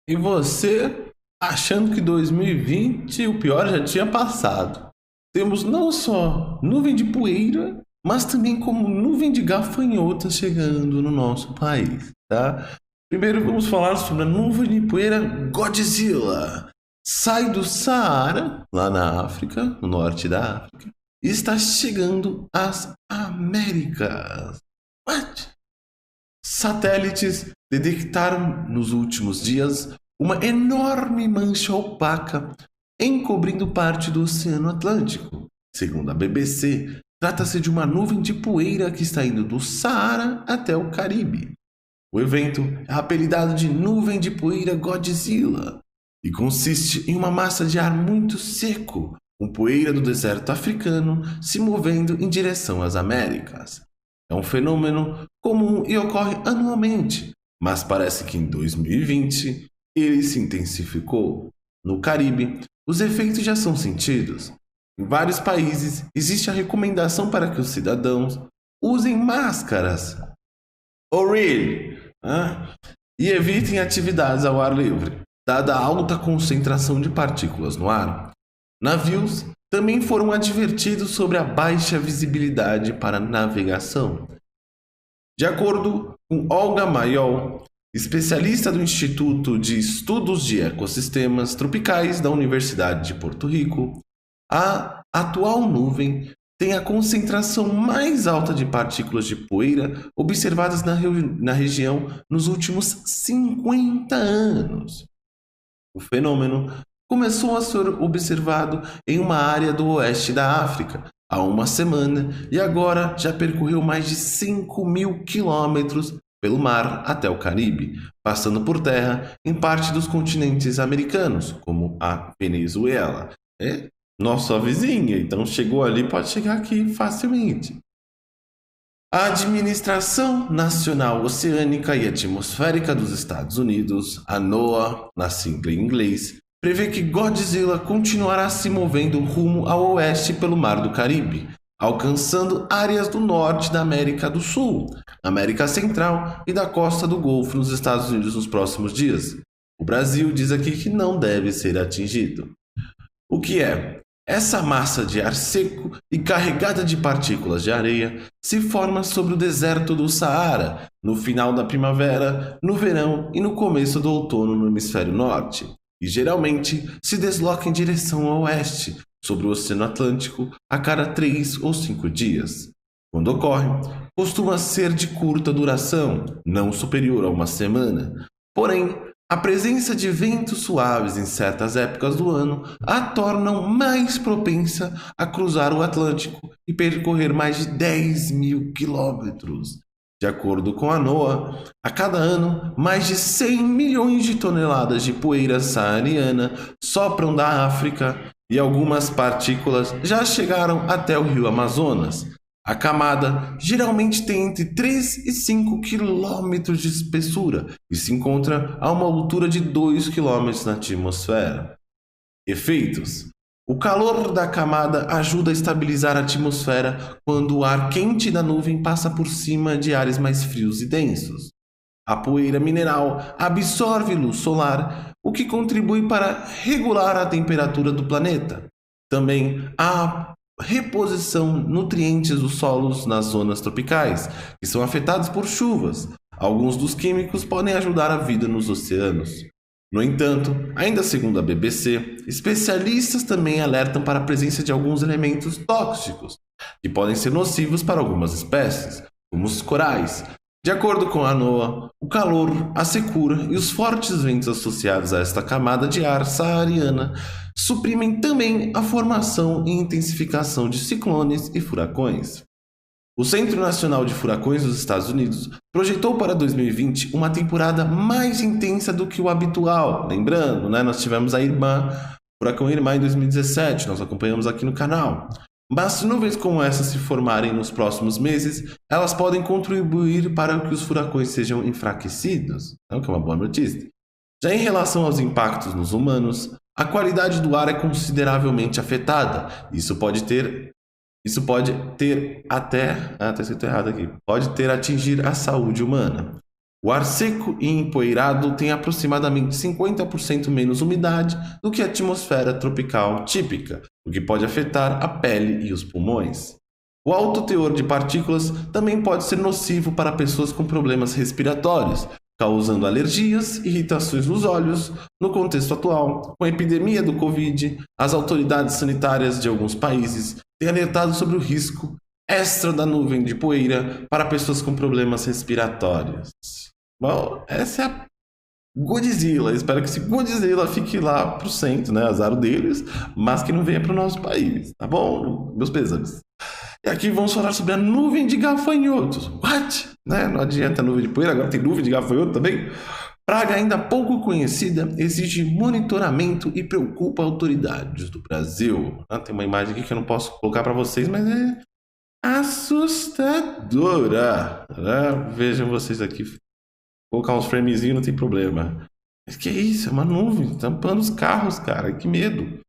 E você achando que 2020 o pior já tinha passado. Temos não só nuvem de poeira, mas também como nuvem de gafanhotas chegando no nosso país, tá? Primeiro vamos falar sobre a nuvem de poeira Godzilla. Sai do Saara, lá na África, no norte da África, e está chegando às Américas. What? Satélites detectaram nos últimos dias uma enorme mancha opaca encobrindo parte do Oceano Atlântico. Segundo a BBC, trata-se de uma nuvem de poeira que está indo do Saara até o Caribe. O evento é apelidado de Nuvem de Poeira Godzilla e consiste em uma massa de ar muito seco, com poeira do deserto africano se movendo em direção às Américas. É um fenômeno comum e ocorre anualmente, mas parece que em 2020 ele se intensificou. No Caribe, os efeitos já são sentidos. Em vários países existe a recomendação para que os cidadãos usem máscaras. Oh, really? E evitem atividades ao ar livre, dada a alta concentração de partículas no ar. Navios também foram advertidos sobre a baixa visibilidade para navegação. De acordo com Olga Mayol, especialista do Instituto de Estudos de Ecossistemas Tropicais da Universidade de Porto Rico, a atual nuvem tem a concentração mais alta de partículas de poeira observadas na região nos últimos 50 anos. O fenômeno começou a ser observado em uma área do oeste da África há uma semana e agora já percorreu mais de 5.000 quilômetros pelo mar até o Caribe, passando por terra em parte dos continentes americanos, como a Venezuela. É nossa vizinha, então chegou ali, pode chegar aqui facilmente. A Administração Nacional Oceânica e Atmosférica dos Estados Unidos, a NOAA, na sigla em inglês, prevê que Godzilla continuará se movendo rumo ao oeste pelo Mar do Caribe, alcançando áreas do norte da América do Sul, América Central e da costa do Golfo nos Estados Unidos nos próximos dias. O Brasil diz aqui que não deve ser atingido. O que é? Essa massa de ar seco e carregada de partículas de areia se forma sobre o deserto do Saara, no final da primavera, no verão e no começo do outono no hemisfério norte, e geralmente se desloca em direção ao oeste, sobre o Oceano Atlântico, a cada 3 ou 5 dias. Quando ocorre, costuma ser de curta duração, não superior a uma semana. Porém, a presença de ventos suaves em certas épocas do ano a tornam mais propensa a cruzar o Atlântico e percorrer mais de 10.000 quilômetros. De acordo com a NOAA, a cada ano, mais de 100 milhões de toneladas de poeira saariana sopram da África e algumas partículas já chegaram até o rio Amazonas. A camada geralmente tem entre 3 e 5 quilômetros de espessura e se encontra a uma altura de 2 quilômetros na atmosfera. Efeitos: o calor da camada ajuda a estabilizar a atmosfera quando o ar quente da nuvem passa por cima de ares mais frios e densos. A poeira mineral absorve luz solar, o que contribui para regular a temperatura do planeta. Também há reposição nutrientes dos solos nas zonas tropicais, que são afetados por chuvas. Alguns dos químicos podem ajudar a vida nos oceanos. No entanto, ainda segundo a BBC, especialistas também alertam para a presença de alguns elementos tóxicos, que podem ser nocivos para algumas espécies, como os corais. De acordo com a NOAA, o calor, a secura e os fortes ventos associados a esta camada de ar saariana suprimem também a formação e intensificação de ciclones e furacões. O Centro Nacional de Furacões dos Estados Unidos projetou para 2020 uma temporada mais intensa do que o habitual. Lembrando, nós tivemos a Furacão Irmã em 2017, nós acompanhamos aqui no canal. Mas se nuvens como essa se formarem nos próximos meses, elas podem contribuir para que os furacões sejam enfraquecidos, o que é uma boa notícia. Já em relação aos impactos nos humanos, a qualidade do ar é consideravelmente afetada. Isso pode ter até... está escrito errado aqui. Pode ter atingir a saúde humana. O ar seco e empoeirado tem aproximadamente 50% menos umidade do que a atmosfera tropical típica, o que pode afetar a pele e os pulmões. O alto teor de partículas também pode ser nocivo para pessoas com problemas respiratórios, causando alergias e irritações nos olhos. No contexto atual, com a epidemia do Covid, as autoridades sanitárias de alguns países têm alertado sobre o risco extra da nuvem de poeira para pessoas com problemas respiratórios. Bom, essa é a Godzilla. Espero que esse Godzilla fique lá pro centro, né? Azar deles, mas que não venha pro nosso país, tá bom? Meus pêsames. E aqui vamos falar sobre a nuvem de gafanhotos. What? Né? Não adianta a nuvem de poeira, agora tem nuvem de gafanhoto também. Praga ainda pouco conhecida, exige monitoramento e preocupa autoridades do Brasil. Tem uma imagem aqui que eu não posso colocar para vocês, mas é assustadora. Vejam vocês aqui. Vou colocar uns framezinhos, não tem problema. Mas que é isso? É uma nuvem tampando os carros, cara. Que medo.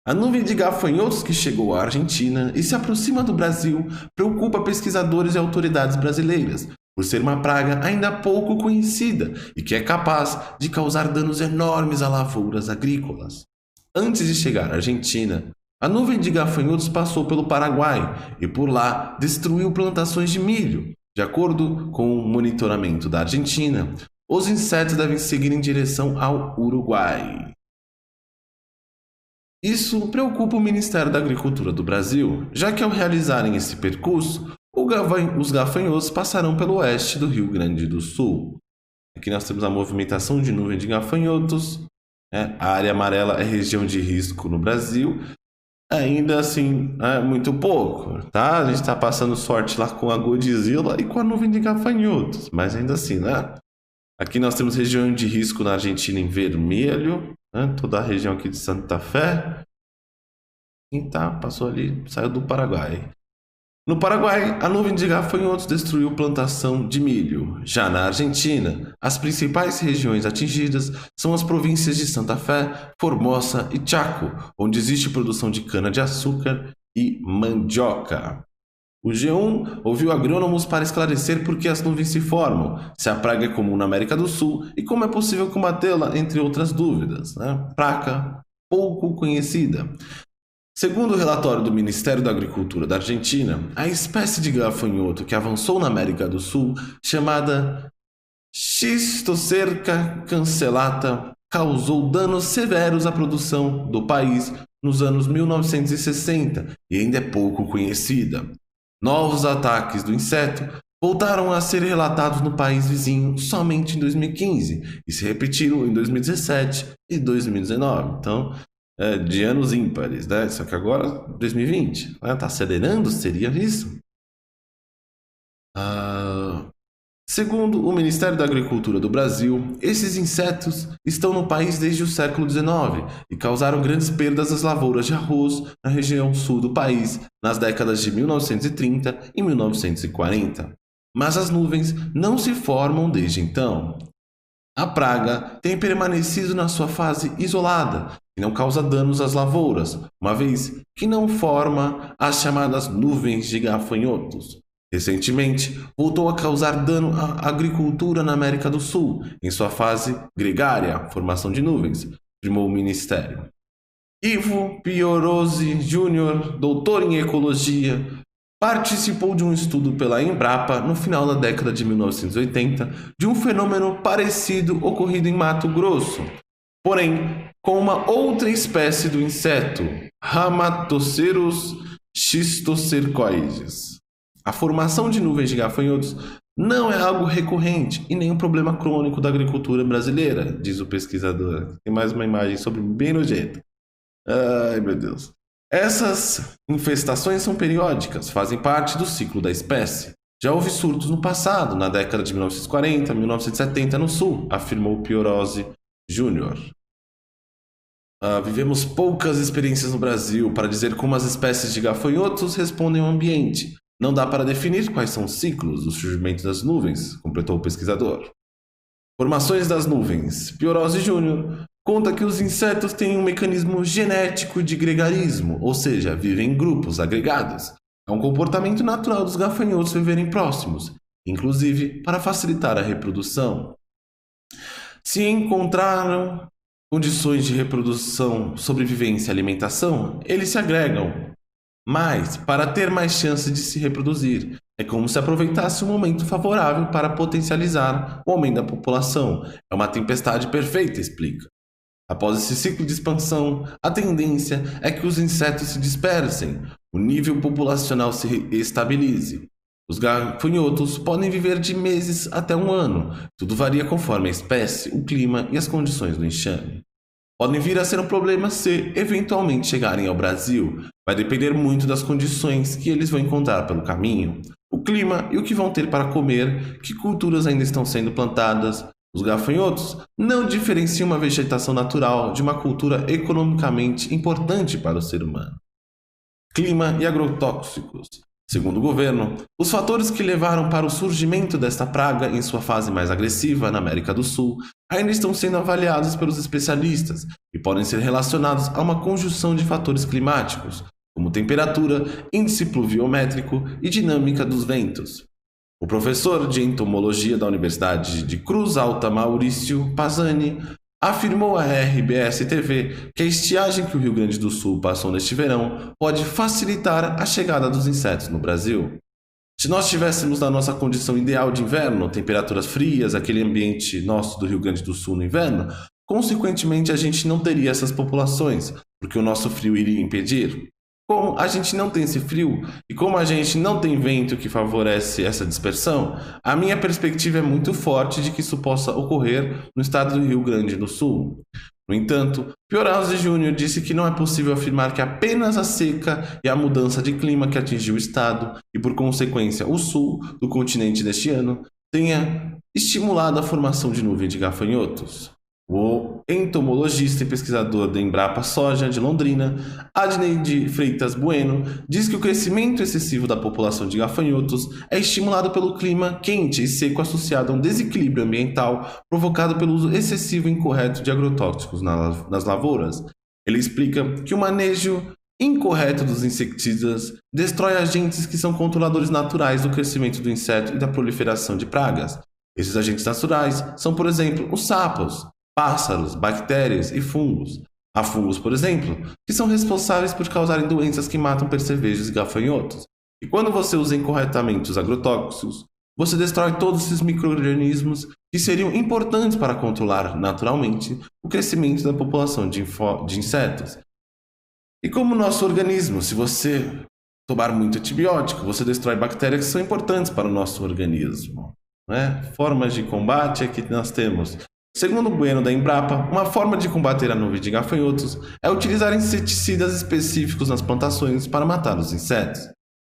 A nuvem de gafanhotos que chegou à Argentina e se aproxima do Brasil preocupa pesquisadores e autoridades brasileiras, por ser uma praga ainda pouco conhecida e que é capaz de causar danos enormes a lavouras agrícolas. Antes de chegar à Argentina, a nuvem de gafanhotos passou pelo Paraguai e por lá destruiu plantações de milho. De acordo com o monitoramento da Argentina, os insetos devem seguir em direção ao Uruguai. Isso preocupa o Ministério da Agricultura do Brasil, já que ao realizarem esse percurso, os gafanhotos passarão pelo oeste do Rio Grande do Sul. Aqui nós temos a movimentação de nuvem de gafanhotos. A área amarela é região de risco no Brasil. Ainda assim, é muito pouco, tá? A gente está passando sorte lá com a Godzilla e com a nuvem de gafanhotos, mas ainda assim, né? Aqui nós temos região de risco na Argentina em vermelho, né? Toda a região aqui de Santa Fé. E tá, passou ali, saiu do Paraguai. No Paraguai, a nuvem de gafanhotos destruiu plantação de milho. Já na Argentina, as principais regiões atingidas são as províncias de Santa Fé, Formosa e Chaco, onde existe produção de cana-de-açúcar e mandioca. O G1 ouviu agrônomos para esclarecer por que as nuvens se formam, se a praga é comum na América do Sul e como é possível combatê-la, entre outras dúvidas. Praga pouco conhecida. Segundo o relatório do Ministério da Agricultura da Argentina, a espécie de gafanhoto que avançou na América do Sul, chamada Schistocerca cancellata, causou danos severos à produção do país nos anos 1960 e ainda é pouco conhecida. Novos ataques do inseto voltaram a ser relatados no país vizinho somente em 2015 e se repetiram em 2017 e 2019. Então, de anos ímpares, né? Só que agora 2020, né? Tá acelerando, seria isso? Segundo o Ministério da Agricultura do Brasil, esses insetos estão no país desde o século XIX e causaram grandes perdas às lavouras de arroz na região sul do país nas décadas de 1930 e 1940. Mas as nuvens não se formam desde então. A praga tem permanecido na sua fase isolada e não causa danos às lavouras, uma vez que não forma as chamadas nuvens de gafanhotos. Recentemente, voltou a causar dano à agricultura na América do Sul, em sua fase gregária, formação de nuvens, afirmou o Ministério. Ivo Piorosi Júnior, doutor em ecologia, participou de um estudo pela Embrapa no final da década de 1980 de um fenômeno parecido ocorrido em Mato Grosso, porém com uma outra espécie do inseto, Ramatocerus schistocercoides. A formação de nuvens de gafanhotos não é algo recorrente e nem um problema crônico da agricultura brasileira, diz o pesquisador. Tem mais uma imagem sobre bem nojento. Ai, meu Deus. Essas infestações são periódicas, fazem parte do ciclo da espécie. Já houve surtos no passado, na década de 1940, 1970 no Sul, afirmou Piorosi Júnior. Vivemos poucas experiências no Brasil para dizer como as espécies de gafanhotos respondem ao ambiente. Não dá para definir quais são os ciclos do surgimento das nuvens, completou o pesquisador. Formações das nuvens. Piorosi Júnior conta que os insetos têm um mecanismo genético de gregarismo, ou seja, vivem em grupos agregados. É um comportamento natural dos gafanhotos viverem próximos. inclusive para facilitar a reprodução. Se encontraram condições de reprodução, sobrevivência e alimentação, eles se agregam, mas para ter mais chance de se reproduzir. É como se aproveitasse um momento favorável para potencializar o aumento da população. É uma tempestade perfeita, explica. Após esse ciclo de expansão, a tendência é que os insetos se dispersem, o nível populacional se estabilize. Os gafanhotos podem viver de meses até um ano. Tudo varia conforme a espécie, o clima e as condições do enxame. Podem vir a ser um problema se eventualmente chegarem ao Brasil. Vai depender muito das condições que eles vão encontrar pelo caminho, o clima e o que vão ter para comer, que culturas ainda estão sendo plantadas. Os gafanhotos não diferenciam uma vegetação natural de uma cultura economicamente importante para o ser humano. Clima e agrotóxicos. Segundo o governo, os fatores que levaram para o surgimento desta praga em sua fase mais agressiva na América do Sul ainda estão sendo avaliados pelos especialistas e podem ser relacionados a uma conjunção de fatores climáticos, como temperatura, índice pluviométrico e dinâmica dos ventos. O professor de entomologia da Universidade de Cruz Alta, Maurício Pasani, afirmou à RBS-TV que a estiagem que o Rio Grande do Sul passou neste verão pode facilitar a chegada dos insetos no Brasil. Se nós estivéssemos na nossa condição ideal de inverno, temperaturas frias, aquele ambiente nosso do Rio Grande do Sul no inverno, consequentemente a gente não teria essas populações, porque o nosso frio iria impedir. Como a gente não tem esse frio e como a gente não tem vento que favorece essa dispersão, a minha perspectiva é muito forte de que isso possa ocorrer no estado do Rio Grande do Sul. No entanto, Piorauzi Júnior disse que não é possível afirmar que apenas a seca e a mudança de clima que atingiu o estado e, por consequência, o sul do continente neste ano tenha estimulado a formação de nuvem de gafanhotos. O entomologista e pesquisador da Embrapa Soja de Londrina, Adneide Freitas Bueno, diz que o crescimento excessivo da população de gafanhotos é estimulado pelo clima quente e seco associado a um desequilíbrio ambiental provocado pelo uso excessivo e incorreto de agrotóxicos nas lavouras. Ele explica que o manejo incorreto dos inseticidas destrói agentes que são controladores naturais do crescimento do inseto e da proliferação de pragas. Esses agentes naturais são, por exemplo, os sapos, pássaros, bactérias e fungos. Há fungos, por exemplo, que são responsáveis por causarem doenças que matam percevejos e gafanhotos. E quando você usa incorretamente os agrotóxicos, você destrói todos esses micro-organismos que seriam importantes para controlar naturalmente o crescimento da população de insetos. E como o nosso organismo, se você tomar muito antibiótico, você destrói bactérias que são importantes para o nosso organismo. Formas de combate é que nós temos. Segundo o Bueno da Embrapa, uma forma de combater a nuvem de gafanhotos é utilizar inseticidas específicos nas plantações para matar os insetos.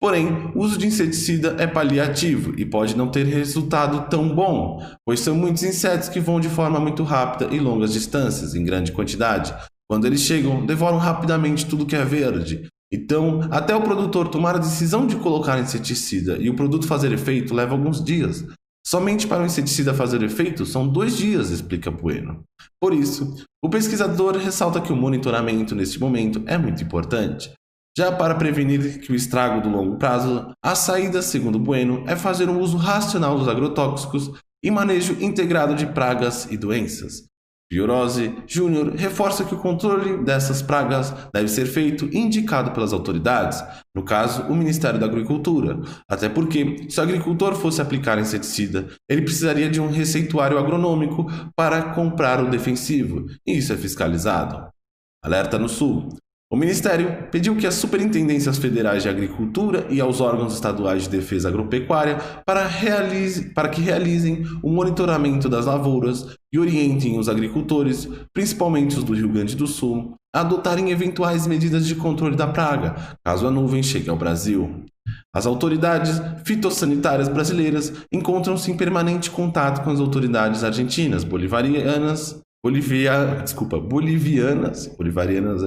Porém, o uso de inseticida é paliativo e pode não ter resultado tão bom, pois são muitos insetos que voam de forma muito rápida e longas distâncias, em grande quantidade. Quando eles chegam, devoram rapidamente tudo que é verde. Então, até o produtor tomar a decisão de colocar inseticida e o produto fazer efeito leva alguns dias. Somente para o inseticida fazer efeito são 2 dias, explica Bueno. Por isso, o pesquisador ressalta que o monitoramento neste momento é muito importante. Já para prevenir que o estrago do longo prazo, a saída, segundo Bueno, é fazer um uso racional dos agrotóxicos e manejo integrado de pragas e doenças. Piorauzi Júnior reforça que o controle dessas pragas deve ser feito e indicado pelas autoridades, no caso, o Ministério da Agricultura, até porque, se o agricultor fosse aplicar inseticida, ele precisaria de um receituário agronômico para comprar o defensivo, e isso é fiscalizado. Alerta no Sul. O Ministério pediu que as Superintendências Federais de Agricultura e aos órgãos estaduais de defesa agropecuária para que realizem o monitoramento das lavouras e orientem os agricultores, principalmente os do Rio Grande do Sul, a adotarem eventuais medidas de controle da praga, caso a nuvem chegue ao Brasil. As autoridades fitossanitárias brasileiras encontram-se em permanente contato com as autoridades argentinas, bolivarianas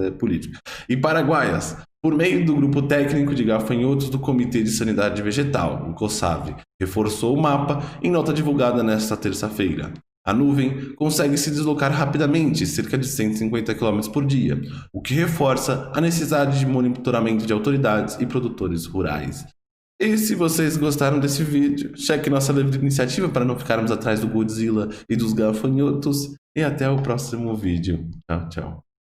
é política, e paraguaias, por meio do Grupo Técnico de Gafanhotos do Comitê de Sanidade Vegetal, o COSAV, reforçou o mapa em nota divulgada nesta terça-feira. A nuvem consegue se deslocar rapidamente, cerca de 150 km por dia, o que reforça a necessidade de monitoramento de autoridades e produtores rurais. E se vocês gostaram desse vídeo, cheque nossa livre iniciativa para não ficarmos atrás do Godzilla e dos gafanhotos. E até o próximo vídeo. Tchau, tchau.